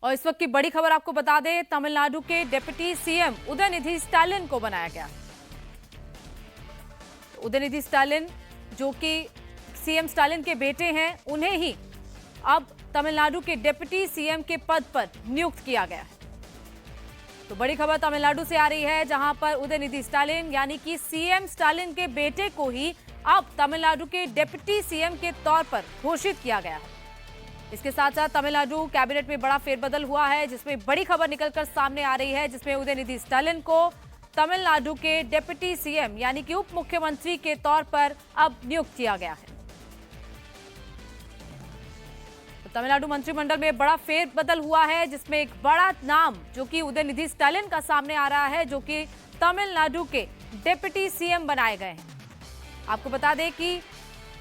और इस वक्त की बड़ी खबर आपको बता दें, तमिलनाडु के डिप्टी सीएम उदयनिधि स्टालिन को बनाया गया। उदयनिधि स्टालिन जो कि सीएम स्टालिन के बेटे हैं, उन्हें ही अब तमिलनाडु के डिप्टी सीएम के पद पर नियुक्त किया गया है। तो बड़ी खबर तमिलनाडु से आ रही है, जहां पर उदयनिधि स्टालिन यानी कि सीएम स्टालिन के बेटे को ही अब तमिलनाडु के डिप्टी सीएम के तौर पर घोषित किया गया है। इसके साथ साथ तमिलनाडु कैबिनेट में बड़ा फेरबदल हुआ है, जिसमें बड़ी खबर निकलकर सामने आ रही है, जिसमें उदयनिधि स्टालिन को तमिलनाडु के डिप्टी सीएम यानी कि उप मुख्यमंत्री के तौर पर अब नियुक्त किया गया है। तो तमिलनाडु मंत्रिमंडल में बड़ा फेरबदल हुआ है, जिसमें एक बड़ा नाम जो कि उदयनिधि स्टालिन का सामने आ रहा है, जो कि तमिलनाडु के डिप्टी सीएम बनाए गए हैं। आपको बता दें कि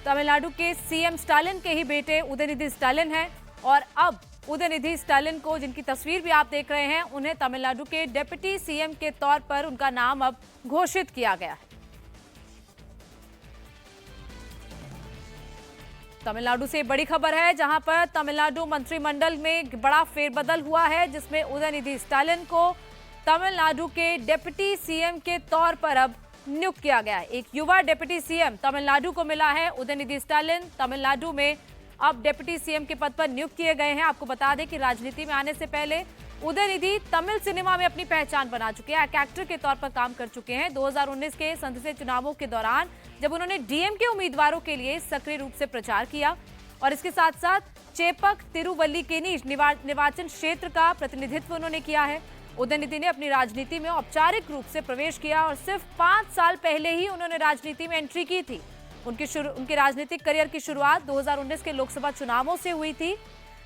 तमिलनाडु के सीएम स्टालिन के ही बेटे उदयनिधि स्टालिन हैं और अब उदयनिधि स्टालिन को, जिनकी तस्वीर भी आप देख रहे हैं, उन्हें तमिलनाडु के डिप्टी सीएम के तौर पर उनका नाम अब घोषित किया गया है। तमिलनाडु से बड़ी खबर है, जहां पर तमिलनाडु मंत्रिमंडल में बड़ा फेरबदल हुआ है, जिसमें उदयनिधि स्टालिन को तमिलनाडु के डिप्टी सीएम के तौर पर अब नियुक्त किया गया है। एक युवा डिप्टी सीएम तमिलनाडु को मिला है। उदयनिधि स्टालिन तमिलनाडु में अब डिप्टी सीएम के पद पर नियुक्त किए गए हैं। आपको बता दें कि राजनीति में आने से पहले उदयनिधि तमिल सिनेमा में अपनी पहचान बना चुके हैं, एक एक्टर के तौर पर काम कर चुके हैं। 2019 के संसदीय चुनावों के दौरान जब उन्होंने डीएमके उम्मीदवारों के लिए सक्रिय रूप से प्रचार किया और इसके साथ साथ चेपक तिरुवल्लीकेनी निर्वाचन क्षेत्र का प्रतिनिधित्व उन्होंने किया है। उदयनिधि ने अपनी राजनीति में औपचारिक रूप से प्रवेश किया और सिर्फ 5 साल पहले ही उन्होंने राजनीति में एंट्री की थी। उनके राजनीतिक करियर की शुरुआत 2019 के लोकसभा चुनावों से हुई थी,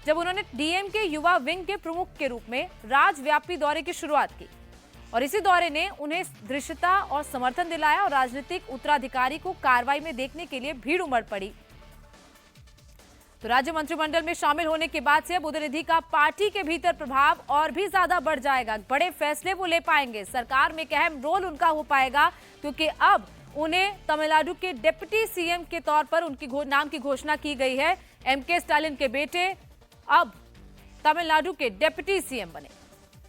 जब उन्होंने डीएमके युवा विंग के प्रमुख के रूप में राज्यव्यापी दौरे की शुरुआत की और इसी दौरे ने उन्हें दृश्यता और समर्थन दिलाया और राजनीतिक उत्तराधिकारी को कार्रवाई में देखने के लिए भीड़ उमड़ पड़ी। तो राज्य मंत्रिमंडल में शामिल होने के बाद से अब उदयनिधि का पार्टी के भीतर प्रभाव और भी ज्यादा बढ़ जाएगा। बड़े फैसले वो ले पाएंगे, सरकार में एक अहम रोल उनका हो पाएगा, क्योंकि अब उन्हें तमिलनाडु के डिप्टी सीएम के तौर पर उनकी नाम की घोषणा की गई है। एमके स्टालिन के बेटे अब तमिलनाडु के डिप्टी सीएम बने।